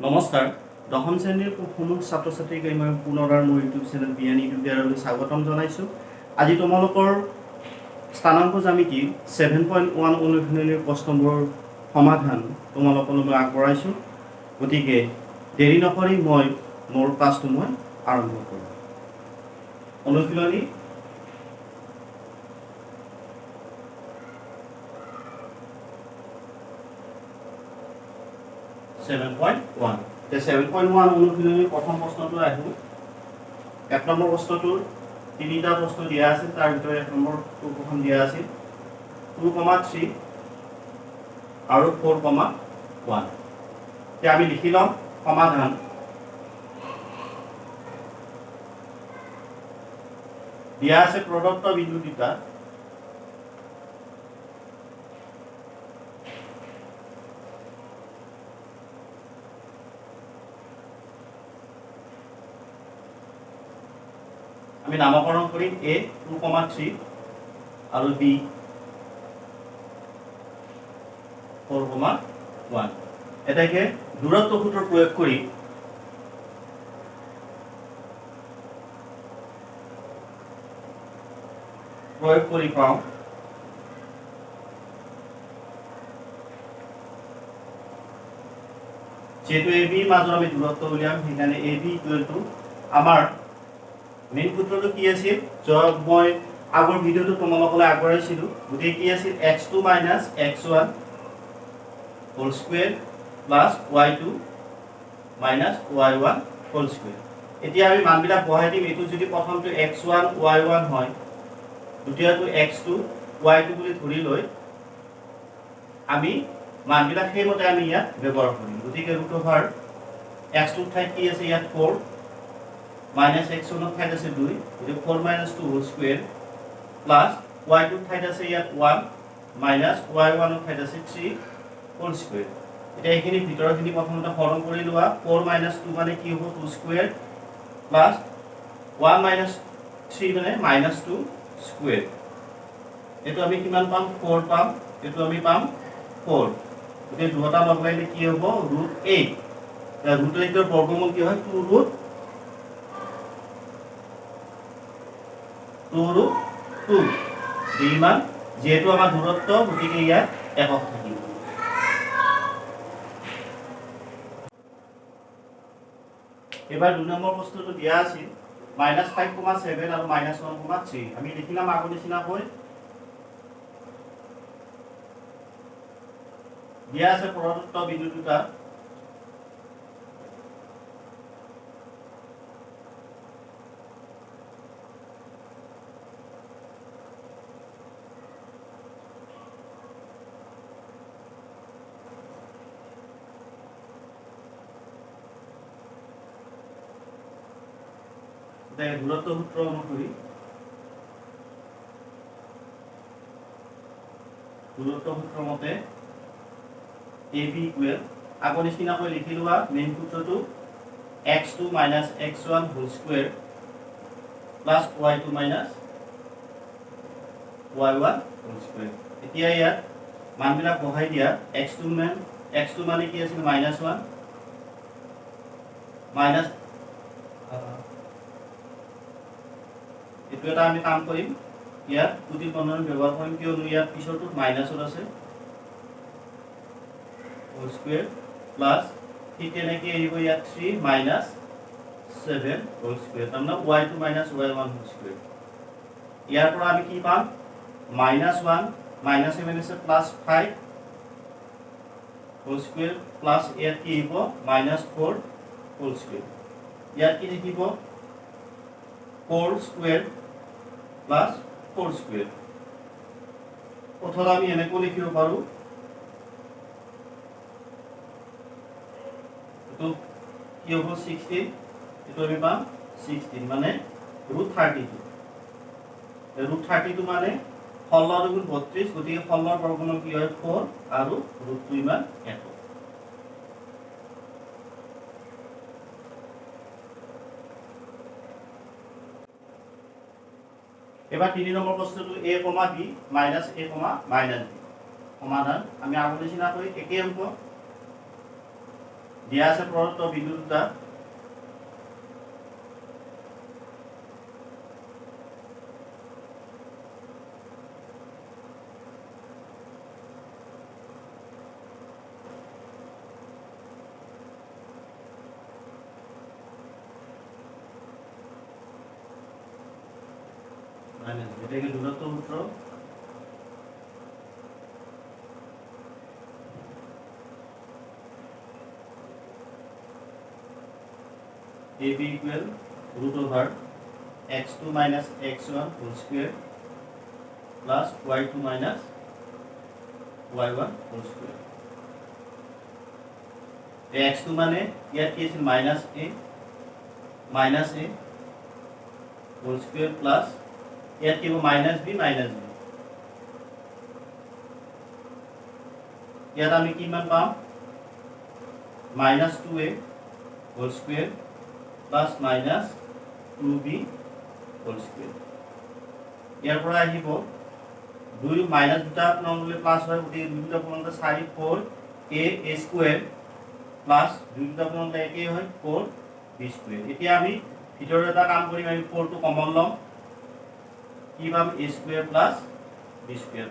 নমস্কাৰ দশম শ্ৰেণীৰ সমূহ ছাত্ৰ ছাত্ৰীক মই পুনৰাৰ মোৰ ইউটিউব চেনেল বিয়ান ইউটিউবিয়াৰলৈ স্বাগতম জনাইছোঁ। আজি তোমালোকৰ স্থানাংক জ্যামিতি 7.1 অনুশীলনীৰ প্ৰশ্নবোৰৰ সমাধান তোমালোকলৈ মই আগবঢ়াইছোঁ। গতিকে দেৰি নকৰি মই মোৰ ক্লাছটো মই আৰম্ভ কৰোঁ। অনুশীলনী 7.1 7.1 অনুশীলনীৰ প্ৰথম প্ৰশ্নটো আহিব। 1 নম্বৰ প্ৰশ্নটোৰ তিনিটা প্ৰশ্ন দিয়া আছিল, তাৰ ভিতৰত 1 নম্বৰটো প্ৰথম দিয়া আছিল 2,3 আৰু 4,1। এতিয়া আমি লিখি লওঁ সমাধান। দিয়া আছে প্ৰদত্ত বিন্দু দুটা আমি নামকৰণ কৰিম A 2,3 আৰু B 4,1। এটাকে দূৰত্ব সূত্ৰ প্ৰয়োগ কৰি পাওঁ যেহেতু AB মাজৰ আমি দূৰত্ব উলিয়াম, সেইকাৰণে AB ইকুৱেল টু আমাৰ মেইন সূত্ৰটো কি আছিল, মই আগৰ ভিডিঅ'টো তোমালোকলৈ আগবঢ়াইছিলোঁ। গতিকে কি আছিল x2 - x1 whole square plus y2 - y1 whole square. এতিয়া আমি মানবিলাক বহাই দিম। এইটো যদি প্ৰথমটো x1 y1 হয়, দ্বিতীয়টো x2 y2 বুলি ধৰি লৈ আমি মানবিলাক সেইমতে আমি ইয়াত ব্যৱহাৰ কৰিম। গতিকে ৰুট অভাৰ x2 ঠাইত কি আছে ইয়াত 4 মাইনাছ x1 ঠাইত আছে 2, গতিকে 4 - 2 হোল স্কুৱেৰ প্লাছ y2 ঠাইত আছে ইয়াত 1 মাইনাছ y1 ঠাইত আছে 3 হোল স্কুৱেৰ। এতিয়া এইখিনি ভিতৰখিনি প্ৰথমতে হৰণ কৰি লোৱা। 4 - 2 মানে কি হ'ব 2 স্কুৱেৰ প্লাছ 1 - 3 মানে -2 স্কুৱেৰ। এইটো আমি কিমান পাম 4 পাম, এইটো আমি পাম 4। গতিকে দুটা লগ লাগিলে কি হ'ব √8। √8ৰ বৰ্গমূল কি হয় 2√2 ইমান, যেহেতু আমাৰ দূৰত্ব গতিকে ইয়াত একক থাকিব। এবাৰ 2 নম্বৰ প্ৰশ্নটো দিয়া আছিল -5,7 আৰু -1,3। আমি লিখিলাম আগৰ নিচিনাকৈ। দিয়া আছে প্ৰদত্ত বিন্দু দুটা দূৰত্ব সূত্ৰ অনুসৰি দূৰত্ব সূত্ৰ মতে AB ইকুৱেল আগৰ নিচিনাকৈ লিখি লোৱা। মেইন সূত্ৰটো x2 - x1 whole square plus y2 - y1 whole square. এতিয়া ইয়াত মানবিলাক বহাই দিয়া। x2 মানে কি আছিল -1 মাইনাছ এইটো এটা আমি কাম কৰিম, ইয়াত কুটিল বন্ধনী ব্যৱহাৰ কৰিম, কিয়নো ইয়াত পিছৰটোত মাইনাছত আছে হোল স্কুৱেৰ প্লাছ ঠিক তেনেকৈ আহিব ইয়াত 3 - 7 হোল স্কুৱেৰ, তাৰমানে y2 - y1 হোল স্কুৱেৰ। ইয়াৰ পৰা আমি কি পাম -1 -7 আছে +5 হোল স্কুৱেৰ প্লাছ ইয়াত কি আহিব -4 হোল স্কুৱেৰ। ইয়াত কি থাকিব 4 স্কুৱেৰ প্লাছ 4 স্কুৱেৰ। প্ৰথমে আমি এনেকৈ লিখিব পাৰোঁ, এইটো কি হ'ব 16, এইটো আমি পাম 16 মানে √32। √32 মানে 16 × 32, গতিকে 16 বৰ্গমূল কি হয় 4 আৰু √2 ইমান 1। এবাৰ 3 নম্বৰ প্ৰশ্নটো A, B - A, - B সমাধান। আমি আগৰ নিচিনাকৈ একেই অংক দিয়া আছে প্ৰদত্ত বিন্দু দুটা এটাকে দূরত্ব সূত্র AB equal root over x2 minus x1 whole square plus y2 minus y1 whole square. x2 মানে ইয়াত কি আছিল minus a whole square plus ইয়াত কি minus b ইয়াত আমি কিমান পাম minus 2a whole square plus minus 2b whole square. ইয়াৰ পৰা আহিব 2 মাইনাস দুটা আপোনালোকে প্লাস হয় গতি দুটা আপোনালোকে 4 4 a স্কয়ার প্লাস দুটা আপোনালোকে একে হয় 4 b স্কয়ার. এতিয়া আমি ভিতৰৰ এটা কাম কৰিম আমি 4 টো কমন লম কি পাম a square plus b square.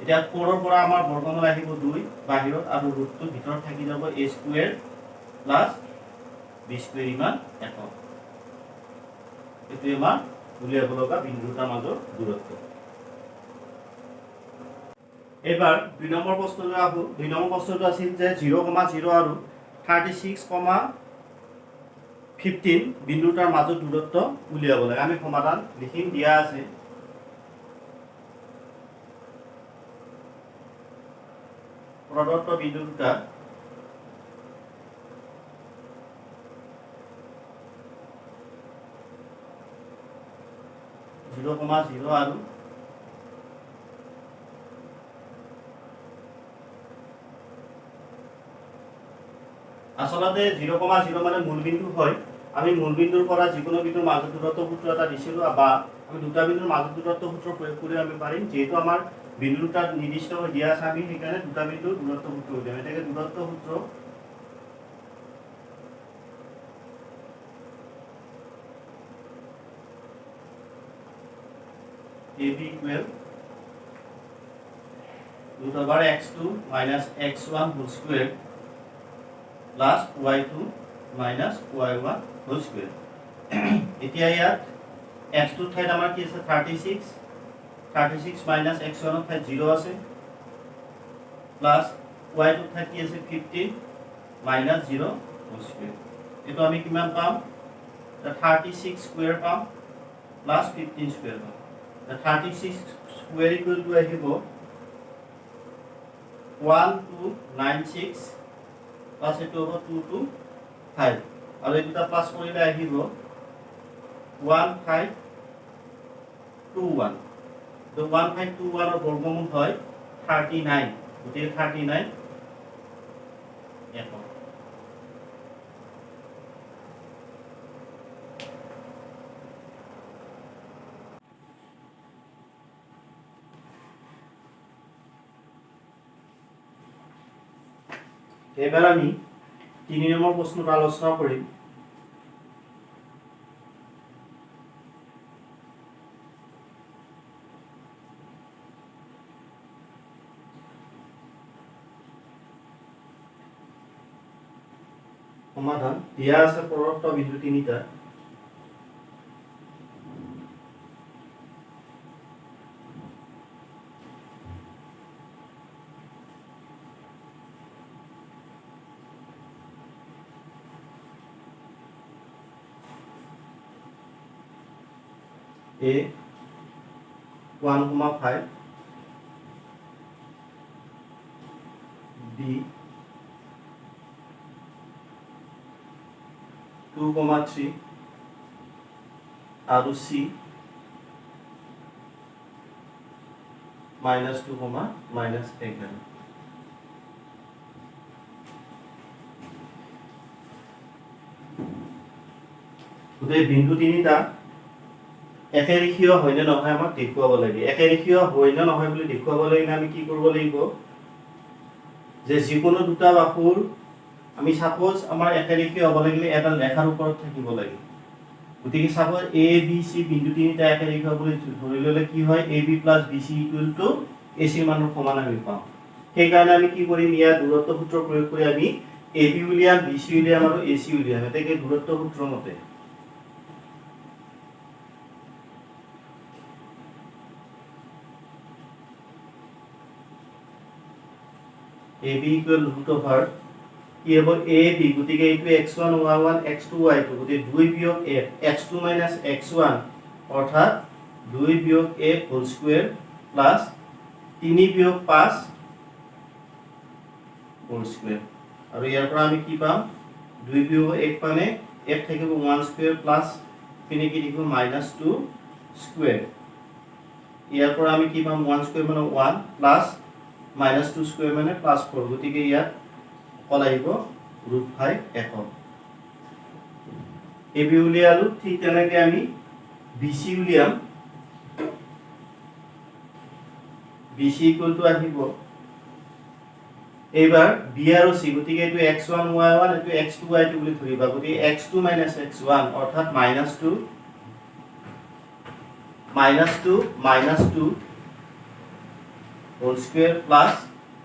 এতিয়া 4 ৰ পৰা আমাৰ বৰ্গমূল আহিব 2 বাহিৰত আৰু ৰুটটো ভিতৰত থাকি যাব a square plus b square ইমান একক. এটো আমাৰ উলিয়াব লগা বিন্দু দুটাৰ মাজৰ দূৰত্ব. এবাৰ 2 নম্বৰ প্ৰশ্নলৈ আহো. 2 নম্বৰ প্ৰশ্নটো আছিল যে 0,0 আৰু 36,15 বিন্দুটাৰ মাজৰ দূৰত্ব উলিয়াব লাগে. আমি সমাধান লিখিম দিয়া আছে. প্ৰদত্ত বিন্দু দুটা জিৰো আৰু আসলতে 0,0 মানে মূলবিন্দু হয়. আমি মূলবিন্দুৰ পৰা যিকোনো বিন্দুৰ মাজৰ দূৰত্ব সূত্ৰ এটা দিছিলো বা আমি দুটা বিন্দুৰ মাজৰ দূৰত্ব সূত্ৰ প্ৰয়োগ কৰি আমি পাৰিম. যেহেতু আমাৰ বিন্দু দুটা নিৰ্দিষ্ট হৈ দিয়া আছে আমি সেইকাৰণে দুটা বিন্দুৰ দূৰত্ব সূত্ৰ উলিয়াম. এটাকে দূৰত্ব সূত্র AB equal root over x2 minus x1 whole square plus y2 minus y1 whole square. এতিয়া ইয়াত x2 ঠাইত আমাৰ কি আছে 36 minus x1 ঠাইত 0 আছে plus y2 ঠাইত কি আছে 15 minus 0 whole square. এটো আমি কিমান পাম 36 স্কয়ার পাম plus 15 স্কয়ার পাম. 36 square equal to আহিব 1296 plus এটো হ'ব 225 আৰু এটা প্লাস কৰিলে আহিব 1521. তো 1521 ৰ বৰ্গমূল হয় 39 গতিকে 39 একক. এবাৰ আমি 3 নম্বৰ প্ৰশ্নটো আলোচনা কৰিম. সমাধান দিয়া আছে প্ৰদত্ত বিন্দু তিনিটা A 1,5 B 2,3 আৰু C -2, -11. গোটেই বিন্দু তিনিটা একেৰেখীয় হয় নে নহয় আমাক দেখুৱাব লাগে. একেৰেখীয় হয় নে নহয় বুলি দেখুৱাব লাগিলে আমি কি কৰিব লাগিব যে যিকোনো দুটা বাহুৰ আমি সাপোজ আমাৰ একাৰেখীয় হ'ব লাগিলে এটা ৰেখাৰ ওপৰত থাকিব লাগে গতিকে সাপোজ এ বি সি বিন্দু তিনিটা একাৰেখীয় বুলি ধৰি ললে কি হয় A B plus B C equal to A চিৰ মানৰ সমান আমি পাওঁ সেইকাৰণে আমি কি কৰিম ইয়াৰ দূৰত্ব সূত্ৰ প্ৰয়োগ কৰি আমি এ বি উলিয়াম বি সি উলিয়াম আৰু এ চি উলিয়াম এতেকে দূৰত্ব সূত্ৰ মতে A B equal root over কি হ'ব এ বি গতিকে এইটো x1 y1 x2 y2 গতিকে 2 বিয়োগ a x2 x1 অৰ্থাৎ 2 বিয়োগ a হোল স্কয়াৰ প্লাস 3 বিয়োগ 5 হোল স্কয়াৰ আৰু ইয়াৰ পৰা আমি কি পাম 2 বিয়োগ 1 মানে 1 থাকিব 1 স্কয়াৰ প্লাস পিনে কি লিখিব -2 স্কয়াৰ ইয়াৰ পৰা আমি কি পাম 1 স্কয়াৰ মানে 1 প্লাস -2 স্কয়াৰ মানে +4 গতিকে ইয়াত কল আহিব √5 একক এ বি উলিয়ালো ঠিক তেনেকৈ আমি বি সি উলিয়াম বি সি ইকুৱেল টু আহিব এইবাৰ বি আৰু সি গতিকে এইটো x1 y1 এইটো x2 y2 বুলি ধৰিবা গতিকে x2 x1 অৰ্থাৎ -2 whole square plus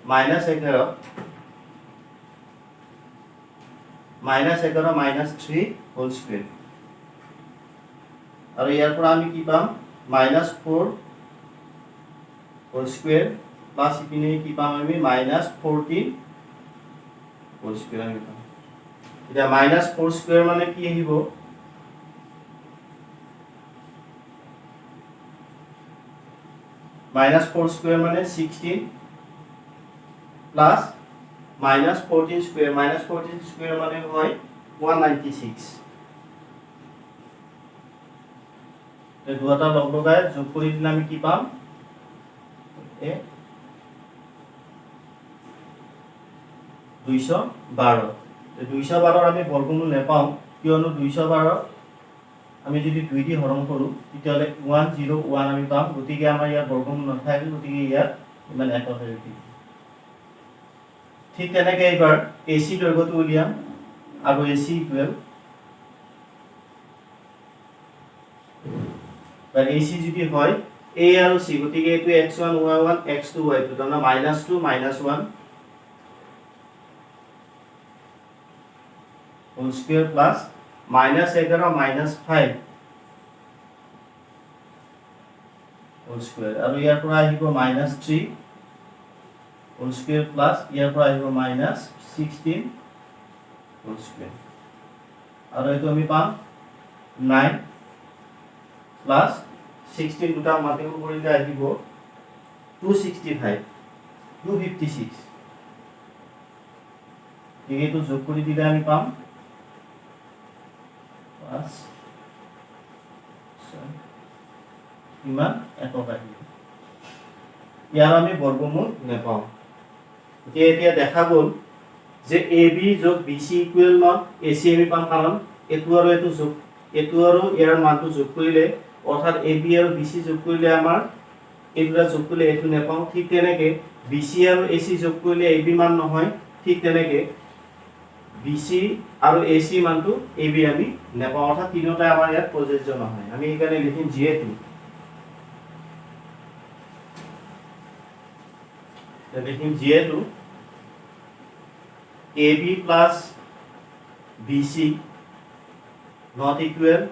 -11 -3 whole square আৰু ইয়াৰ পৰা আমি কি পাম -4 হোল স্কয়াৰ প্লাস ইপিনে কি পাম আমি -14 হোল স্কয়াৰ আমি পাম এতিয়া -4 স্কয়াৰ মানে কি আহিব -4 স্কয়াৰ মানে 16 প্লাস -14 স্কয়াৰ -14 স্কয়াৰ মানে হয় 196 এই দুটা লগ লগাই যোগ কৰি দিলে আমি কি পাম এ 212 এই 212 আমি বৰ্গমূল নেপাওঁ কিয়নো 212 আমি যদি 2 দি হৰণ কৰো তেতিয়ালে 101 আমি পাম গতিকে আমাৰ ইয়াত বৰ্গমূল নাথাকে গতিকে ইয়াত ইমান একক হৈ থাকিব ঠিক তেনেকৈ এবাৰ AC দৈৰ্ঘ্যটো উলিয়াম আৰু AC ইকুৱেল বা AC যদি হয় A আৰু C গতিকে এইটো x1 y1 x2 y2 তাৰমানে -2 -1 whole square plus -11 -5 whole square আৰু ইয়াৰ পৰা আহিব -3 হোল স্কয়াৰ প্লাস ইয়াৰ পৰা আহিব -16 হোল স্কয়াৰ আৰু এইটো আমি পাম 9 প্লাস 16 দুটা মাল্টিপল কৰিলে আহিব 265 256 এইটো যোগ কৰি দিলে আমি পাম 5 ইমান একক আহিব ইয়াৰ আমি বৰ্গমূল নেপাওঁ এতিয়া দেখা গ'ল যে AB যোগ BC ইকুৱেল নট AC আমি পাম কাৰণ এটো আৰু এটো যোগ এটো আৰু ইয়াৰ মানটো যোগ কৰিলে অৰ্থাৎ AB আৰু BC যোগ কৰিলে আমাৰ এইটা যোগ কৰিলে এটো নেপাওঁ ঠিক তেনেকৈ BC আৰু AC যোগ কৰিলে AB মান নহয় ঠিক তেনেকৈ BC আৰু AC মানটো AB আমি নেপাওঁ অৰ্থাৎ তিনিটা আমাৰ ইয়াত প্ৰযোজ্য নহয় আমি এইকাৰণে লিখিম যেহেতু লিখিম যেহেতু AB plus BC not equal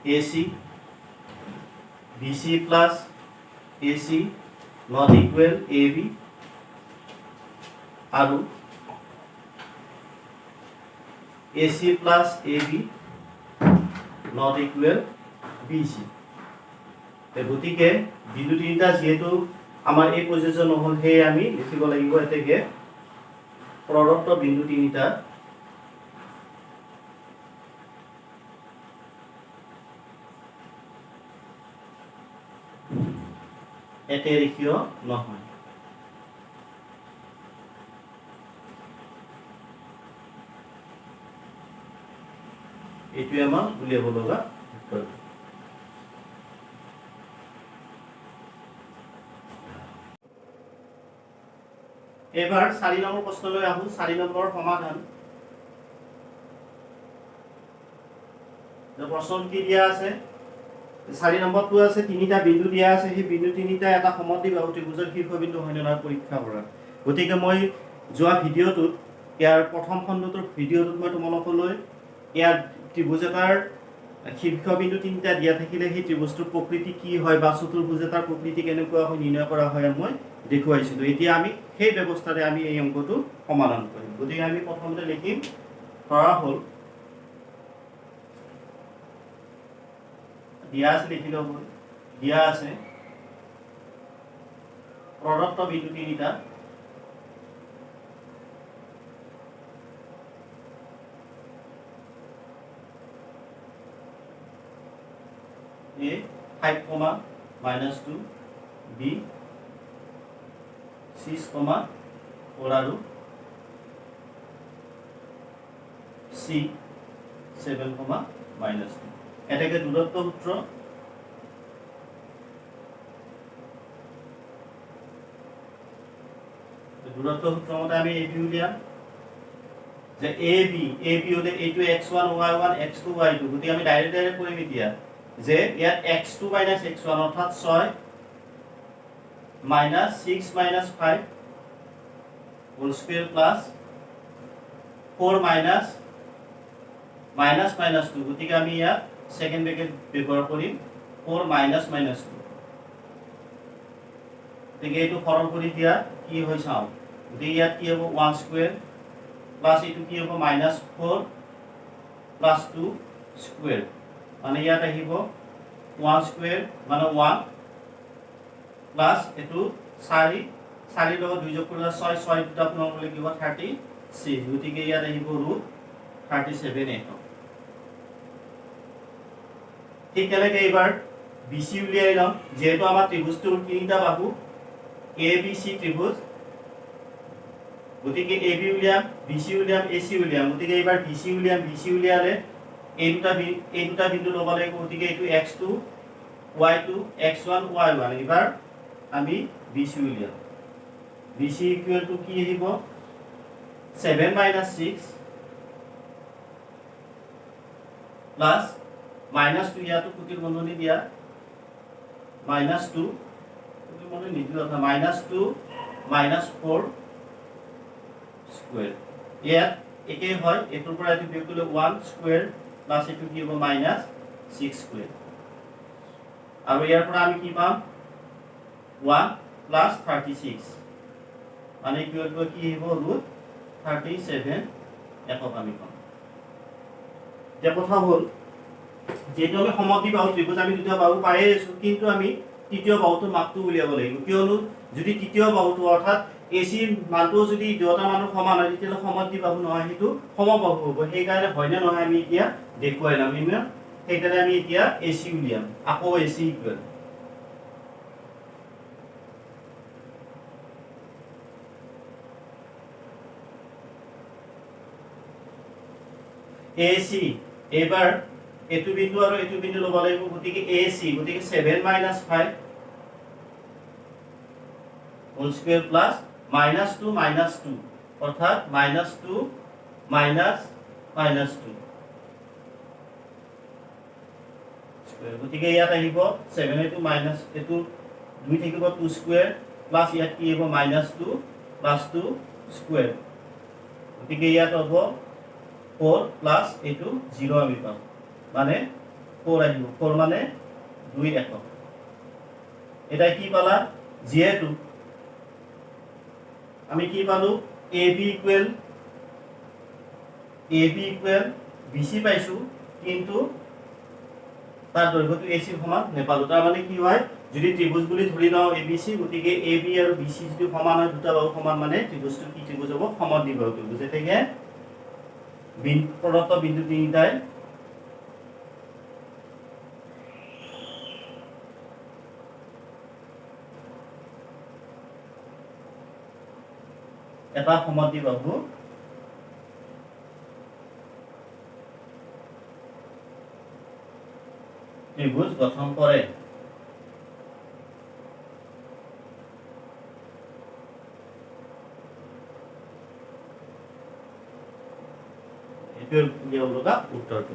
AC BC plus AC not equal AB আৰু AC plus AB not equal BC গতিকে বিন্দু তিনিটা যেহেতু আমাৰ এই প্ৰযোজ্য নহল হে আমি লিখিব লাগিব এতেকে প্ৰদত্ত বিন্দু তিনিটা একেৰেখীয় নহয় এইটোৱে আমাৰ উলিয়াব লগা উত্তৰ এবাৰ 4 নম্বৰ প্ৰশ্নলৈ আহো 4 নম্বৰৰ সমাধান প্ৰশ্ন কি দিয়া আছে 4 নম্বৰটো আছে তিনিটা বিন্দু দিয়া আছে সেই বিন্দু তিনিটা এটা সমদ্বিবাহু ত্ৰিভুজৰ শীৰ্ষবিন্দু হয় নে নহয় পৰীক্ষা কৰা গতিকে মই যোৱা ভিডিঅ'টোত ইয়াৰ প্ৰথম খণ্ডটোৰ ভিডিঅ'টোত মই তোমালোকলৈ ইয়াৰ ত্ৰিভুজ এটাৰ শীৰ্ষবিন্দু তিনিটা দিয়া থাকিলে সেই ত্ৰিভুজটোৰ প্ৰকৃতি কি হয় বা চতুৰ্ভুজ এটাৰ প্ৰকৃতি কেনেকুৱা হয় নিৰ্ণয় কৰা হয় মই দেখুৱাইছিলোঁ এতিয়া আমি সেই ব্যৱস্থাৰে আমি এই অংকটো সমাধান কৰিম গতিকে আমি প্ৰথমতে লিখিম ধৰা হ'ল দিয়া আছে লিখি লব দিয়া আছে প্ৰদত্ত বিন্দু তিনিটা A 5, -2 B 6, 4 আৰু C 7, -2 এটাকে দূৰত্ব সূত্র দূরত্ব সূত্র মতে আমি AB উলিয়াম যে AB হলে এইটো x1 y1 x2 y2 গতিকে আমি ডাইরেক্ট কৰিম এতিয়া যে ইয়াত x2 - x1 অর্থাৎ 6 - 6 - 5 হোল স্কয়ার প্লাস 4 - -2 গতিকে আমি ইয়াত সেকেন্ড ব্র্যাকেট ব্যৱহাৰ কৰিম 4 - -2 গতিকে এইটো সৰল কৰি দিয়া কি হয় চাও গতিকে ইয়াত কি হ'ব 1 স্কয়ার প্লাস এইটো কি হ'ব -4 প্লাস 2 স্কয়ার মানে ইয়াত আহিব 1 স্কয়ার মানে 1 প্লাস এইটো 4 লগত 2 যোগ কৰিলে 6 দুটা আপোনালোক লিখিব 36 গতিকে ইয়াত আহিব √37 এইটো ঠিক তেনেকে এবাৰ BC উলিয়াই লম যেহেতু আমাৰ ত্ৰিভুজটোৰ তিনিটা বাহু ABC ত্ৰিভুজ গতিকে AB উলিয়াম BC উলিয়াম AC উলিয়াম গতিকে এবাৰ BC উলিয়ালে এই দুটা বিন্দু লব লাগিব গতিকে এইটো x2 y2 x1 y1 এবাৰ আমি BC উলিয়াম BC ইকুয়াল টু কি আহিব 7 - 6 প্লাস -2 ইয়াতো কুটিৰ বন্ধনী দিয়া -2 কুটিৰ বন্ধনী নিদিলে কথা -2 -4 স্কয়াৰ ইয়াত একে হয় এটোৰ পৰা এটো বিয়োগ কৰিলে 1 স্কয়াৰ প্লাস এটো কি হ'ব -6 স্কয়াৰ আৰু ইয়াৰ পৰা আমি কি পাম 1 প্লাস 36 মানে কি হ'ব √37 একক আমি পাম যে কথা হ'ল যেহেতু আমি সমদ্বিবাহু ত্রিভুজ আমি দুটা বাহু পাই আছো কিন্তু আমি তৃতীয় বাহুটোৰ মাপটো উলিয়াব লাগিব কিয়নো যদি তৃতীয় বাহুটো অৰ্থাৎ AC মানটো যদি দুটা মানৰ সমান হয় তেতিয়া সমদ্বিবাহু নহয় হেতু সমবাহু হ'ব সেই কাৰণে হয় না নহয় আমি এতিয়া দেখুৱাইলাম সেই কাৰণে আমি এতিয়া AC উলিয়াম আকৌ AC ইকুৱেল AC এবাৰ এটো বিন্দু আৰু এটো বিন্দু লব লাগিব গতিকে AC গতিকে 7 - 5 হোল স্কয়ার প্লাস -2 -2 অর্থাৎ -2 -2 স্কয়ার গতিকে ইয়াত আহিব 7 এটো মাইনাস এটো 2 থাকিব 2 স্কয়ার প্লাস ইয়াত কি হ'ব -2 প্লাস 2 স্কয়ার গতিকে ইয়াত হ'ব 4 প্লাস এটো 0 আমি পাম মানে 4 আহিব 4 মানে 2 একক এটা কি পালা যেহেতু আমি কি পালো AB ইকুয়াল BC পাইছো কিন্তু তার দৈর্ঘ্যটো AC সমান নেপালো তাৰ মানে কি হয় যদি ত্ৰিভুজ বুলি ধৰি লও ABC গতিকে AB আৰু BC যদি সমান হয় দুটা বাহু সমান মানে ত্ৰিভুজটো কি ত্ৰিভুজ হ'ব সমদ্বিবাহু ত্ৰিভুজ এতেকে প্ৰদত্ত বিন্দু তিনিটাই এটা সমদ্বিবাহু ত্ৰিভুজ গঠন কৰে এইটোৱে উলিয়াব লগা উত্তৰটো।